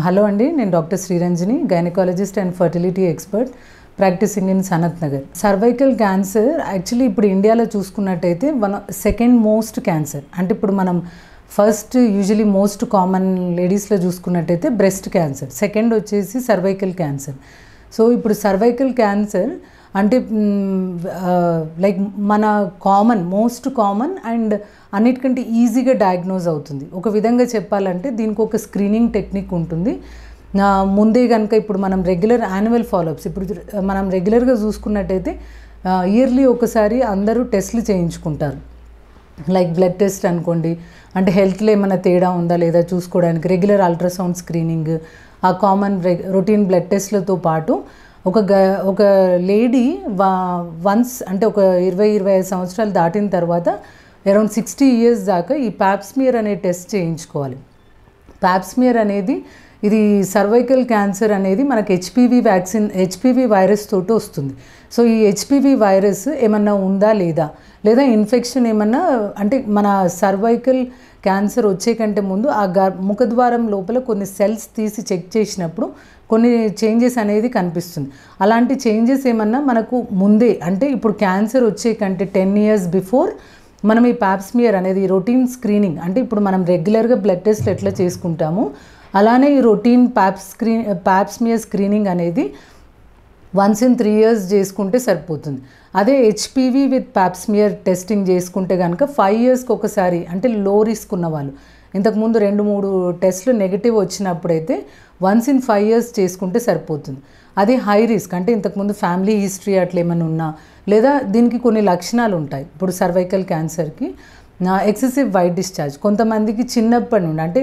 Hello అండి, నేను doctor Sriranjani, gynaecologist and fertility expert practising in Sanath Nagar. Cervical cancer actually ఇప్పుడు ఇండియాలో చూసుకున్నట్టయితే సెకండ్ మోస్ట్ క్యాన్సర్. అంటే ఇప్పుడు మనం ఫస్ట్ యూజువలీ మోస్ట్ కామన్ లేడీస్లో చూసుకున్నట్టయితే బ్రెస్ట్ క్యాన్సర్, సెకండ్ వచ్చేసి సర్వైకల్ క్యాన్సర్. సో ఇప్పుడు సర్వైకల్ క్యాన్సర్ అంటే లైక్ మన మోస్ట్ కామన్ అండ్ అన్నిటికంటే ఈజీగా డయాగ్నోజ్ అవుతుంది. ఒక విధంగా చెప్పాలంటే దీనికి ఒక స్క్రీనింగ్ టెక్నిక్ ఉంటుంది. ముందే కనుక ఇప్పుడు మనం రెగ్యులర్ యాన్యువల్ ఫాలోఅప్స్, ఇప్పుడు మనం రెగ్యులర్గా చూసుకున్నట్టయితే ఇయర్లీ ఒకసారి అందరూ టెస్ట్లు చేయించుకుంటారు. లైక్ బ్లడ్ టెస్ట్ అనుకోండి, అంటే హెల్త్లో ఏమైనా తేడా ఉందా లేదా చూసుకోవడానికి రెగ్యులర్ అల్ట్రాసౌండ్ స్క్రీనింగ్, ఆ కామన్ రొటీన్ బ్లడ్ టెస్ట్లతో పాటు ఒక లేడీ వన్స్ అంటే ఒక 20-25 సంవత్సరాలు దాటిన తర్వాత అరౌండ్ 60 years దాకా ఈ ప్యాప్స్మియర్ అనే టెస్ట్ చేయించుకోవాలి. ప్యాప్స్మియర్ అనేది ఇది సర్వైకల్ క్యాన్సర్ అనేది మనకి హెచ్పివి వైరస్ తోటి వస్తుంది. సో ఈ హెచ్పివి వైరస్ ఏమన్నా ఉందా లేదా ఇన్ఫెక్షన్ ఏమన్నా, అంటే మన సర్వైకల్ క్యాన్సర్ వచ్చే కంటే ముందు ఆ ముఖద్వారం లోపల కొన్ని సెల్స్ తీసి చెక్ చేసినప్పుడు కొన్ని చేంజెస్ అనేది కనిపిస్తుంది. అలాంటి చేంజెస్ ఏమన్నా మనకు ముందే, అంటే ఇప్పుడు క్యాన్సర్ వచ్చే కంటే 10 years బిఫోర్ మనం ఈ ప్యాప్స్మియర్ అనేది రొటీన్ స్క్రీనింగ్, అంటే ఇప్పుడు మనం రెగ్యులర్గా బ్లడ్ టెస్ట్లు ఎట్లా చేసుకుంటామో అలానే ఈ రొటీన్ ప్యాప్స్మియర్ స్క్రీనింగ్ అనేది వన్స్ ఇన్ 3 years చేసుకుంటే సరిపోతుంది. అదే హెచ్పివి విత్ ప్యాప్స్మియర్ టెస్టింగ్ చేసుకుంటే కనుక 5 yearsకి ఒకసారి, అంటే లో రిస్క్ ఉన్న వాళ్ళు, ఇంతకుముందు 2-3 టెస్ట్లు నెగిటివ్ వచ్చినప్పుడైతే వన్స్ ఇన్ 5 years చేసుకుంటే సరిపోతుంది. అదే హై రిస్క్, అంటే ఇంతకుముందు ఫ్యామిలీ హిస్టరీ అట్లా ఏమైనా ఉన్నా, లేదా దీనికి కొన్ని లక్షణాలు ఉంటాయి. ఇప్పుడు సర్వైకల్ క్యాన్సర్కి ఎక్సెసివ్ వైట్ డిశ్చార్జ్, కొంతమందికి చిన్నప్పటి నుండి అంటే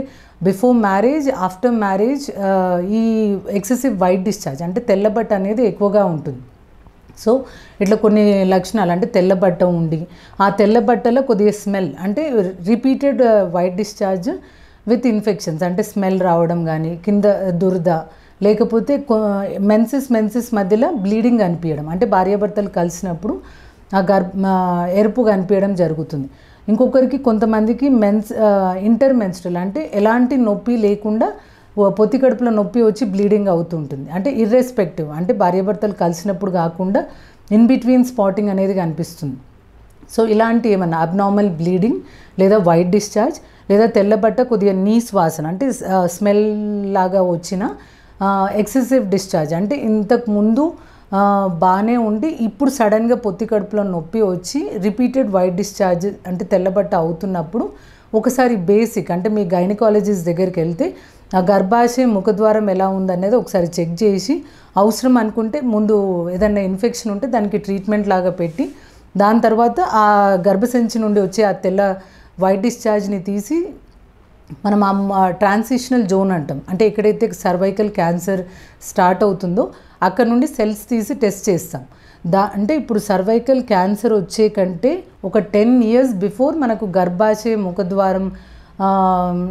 బిఫోర్ మ్యారేజ్, ఆఫ్టర్ మ్యారేజ్ ఈ ఎక్సెసివ్ వైట్ డిశ్చార్జ్ అంటే తెల్లబట్ట అనేది ఎక్కువగా ఉంటుంది. సో ఇట్లా కొన్ని లక్షణాలు, అంటే తెల్లబట్ట ఉండి ఆ తెల్లబట్టలో కొద్దిగా స్మెల్, అంటే repeated white discharge with infections, అంటే స్మెల్ రావడం కానీ, కింద దురద, లేకపోతే మెన్సెస్ మధ్యలో బ్లీడింగ్ అనిపించడం, అంటే భార్యాభర్తలు కలిసినప్పుడు ఆ ఎరుపు కనిపించడం జరుగుతుంది. ఇంకొకరికి కొంతమందికి ఇంటర్మెన్స్ట్రల్, అంటే ఎలాంటి నొప్పి లేకుండా పొత్తి కడుపులో నొప్పి వచ్చి బ్లీడింగ్ అవుతుంటుంది. అంటే ఇర్రెస్పెక్టివ్, అంటే భార్యాభర్తలు కలిసినప్పుడు కాకుండా ఇన్ బిట్వీన్ స్పాటింగ్ అనేది కనిపిస్తుంది. సో ఇలాంటి ఏమన్నా అబ్నార్మల్ బ్లీడింగ్, లేదా వైట్ డిశ్చార్జ్, లేదా తెల్లబట్ట కొద్దిగా నీస్ వాసన, అంటే స్మెల్ లాగా వచ్చిన ఎక్సెసివ్ డిశ్చార్జ్, అంటే ఇంతకు ముందు బాగానే ఉండి ఇప్పుడు సడన్గా పొత్తి కడుపులో నొప్పి వచ్చి రిపీటెడ్ వైట్ డిశ్చార్జ్, అంటే తెల్లబట్ట అవుతున్నప్పుడు ఒకసారి బేసిక్, అంటే మీ గైనకాలజిస్ట్ దగ్గరికి వెళ్తే ఆ గర్భాశయం ముఖద్వారం ఎలా ఉందనేది ఒకసారి చెక్ చేసి, అవసరం అనుకుంటే ముందు ఏదైనా ఇన్ఫెక్షన్ ఉంటే దానికి ట్రీట్మెంట్ లాగా పెట్టి, దాని తర్వాత ఆ గర్భసంచి నుండి వచ్చే ఆ తెల్ల వైట్ డిశ్చార్జ్ని తీసి మనం ట్రాన్సిషనల్ జోన్ అంటాం, అంటే ఎక్కడైతే సర్వైకల్ క్యాన్సర్ స్టార్ట్ అవుతుందో అక్కడ నుండి సెల్స్ తీసి టెస్ట్ చేస్తాం. అంటే ఇప్పుడు సర్వైకల్ క్యాన్సర్ వచ్చే కంటే ఒక 10 years బిఫోర్ మనకు గర్భాశయ ముఖద్వారం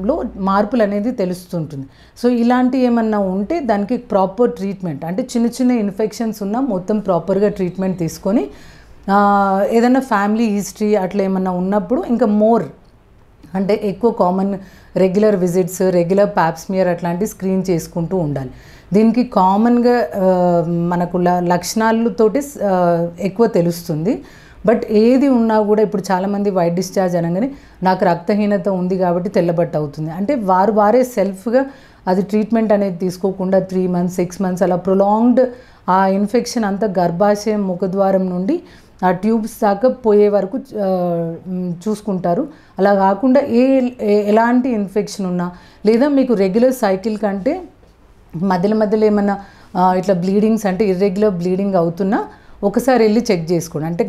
లో మార్పులు అనేది తెలుస్తుంటుంది. సో ఇలాంటి ఏమన్నా ఉంటే దానికి ప్రాపర్ ట్రీట్మెంట్, అంటే చిన్న ఇన్ఫెక్షన్స్ ఉన్నా మొత్తం ప్రాపర్గా ట్రీట్మెంట్ తీసుకొని, ఏదైనా ఫ్యామిలీ హిస్టరీ అట్లా ఏమన్నా ఉన్నప్పుడు ఇంకా అంటే ఎక్కువ common regular visits, regular Pap smear అట్లాంటి స్క్రీన్ చేసుకుంటూ ఉండాలి. దీనికి కామన్గా మనకు లక్షణాలతోటి ఎక్కువ తెలుస్తుంది. బట్ ఏది ఉన్నా కూడా ఇప్పుడు చాలామంది వైట్ డిశ్చార్జ్ అనగానే నాకు రక్తహీనత ఉంది కాబట్టి తెల్లబట్ట అవుతుంది, అంటే వారే సెల్ఫ్గా అది ట్రీట్మెంట్ అనేది తీసుకోకుండా 3 months 6 months అలా ప్రొలాంగ్డ్ ఆ ఇన్ఫెక్షన్ అంతా గర్భాశయం ముఖద్వారం నుండి ఆ ట్యూబ్స్ దాకా పోయే వరకు చూసుకుంటారు. అలా కాకుండా ఎలాంటి ఇన్ఫెక్షన్ ఉన్నా, లేదా మీకు రెగ్యులర్ సైకిల్ కంటే మధ్యలో ఏమన్నా ఇట్లా బ్లీడింగ్స్, అంటే ఇర్రెగ్యులర్ బ్లీడింగ్ అవుతున్నా ఒకసారి వెళ్ళి చెక్ చేసుకోండి. అంటే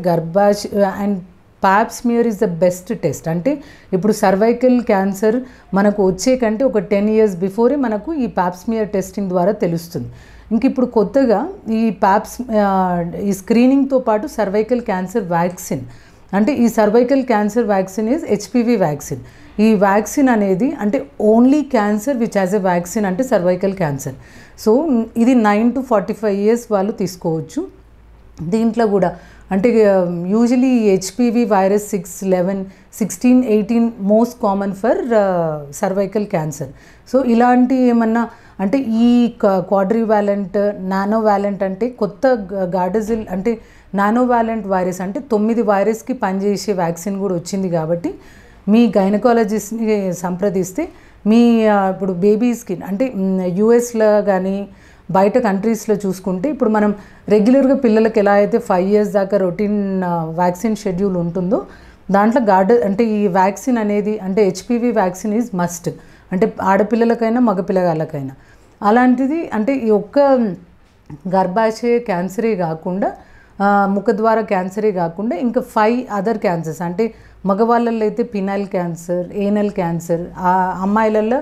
and Pap smear is the best test. అంటే ఇప్పుడు సర్వైకల్ క్యాన్సర్ మనకు వచ్చే కంటే ఒక 10 years బిఫోరే మనకు ఈ ప్యాప్స్మియర్ టెస్టింగ్ ద్వారా తెలుస్తుంది. ఇంక ఇప్పుడు కొత్తగా ఈ స్క్రీనింగ్తో పాటు సర్వైకల్ క్యాన్సర్ వ్యాక్సిన్, అంటే ఈ cervical cancer vaccine is HPV vaccine. ఈ వ్యాక్సిన్ అనేది అంటే only cancer which has a vaccine, అంటే సర్వైకల్ క్యాన్సర్. సో ఇది 9 to 45 years వాళ్ళు తీసుకోవచ్చు. దీంట్లో కూడా అంటే usually HPV virus 6, 11, 16, 18 most common for cervical cancer. So ఇలాంటి ఏమన్నా అంటే ఈ క్వాడ్రివాలెంట్, నానోవాలెంట్ అంటే కొత్త గార్డజిల్ అంటే నానోవాలెంట్ వైరస్ అంటే 9 వైరస్కి పనిచేసే వ్యాక్సిన్ కూడా వచ్చింది. కాబట్టి మీ గైనకాలజిస్ట్ని సంప్రదిస్తే మీ ఇప్పుడు బేబీస్కి అంటే యూఎస్లో కానీ బయట కంట్రీస్లో చూసుకుంటే ఇప్పుడు మనం రెగ్యులర్గా పిల్లలకి ఎలా అయితే 5 years దాకా రొటీన్ వ్యాక్సిన్ షెడ్యూల్ ఉంటుందో దాంట్లో అంటే ఈ వ్యాక్సిన్ అనేది అంటే హెచ్పివి వ్యాక్సిన్ ఈజ్ మస్ట్. అంటే ఆడపిల్లలకైనా మగపిల్లగాళ్ళకైనా అలాంటిది. అంటే ఈ ఒక్క గర్భాశయ క్యాన్సరే కాకుండా ముఖద్వార క్యాన్సరే కాకుండా ఇంకా 5 అదర్ క్యాన్సర్స్ అంటే మగవాళ్ళల్లో అయితే పినైల్ క్యాన్సర్, ఏనల్ క్యాన్సర్, అమ్మాయిలలో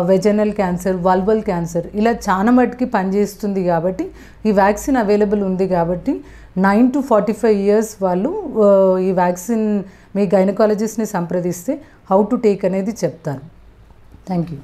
వెజనల్ క్యాన్సర్, వల్వల్ క్యాన్సర్ ఇలా చాలా మటుకి పనిచేస్తుంది. కాబట్టి ఈ వ్యాక్సిన్ అవైలబుల్ ఉంది. కాబట్టి 9 to 45 years వాళ్ళు ఈ వ్యాక్సిన్ మీ గైనకాలజిస్ట్ని సంప్రదిస్తే హౌ టు టేక్ అనేది చెప్తారు. Thank you.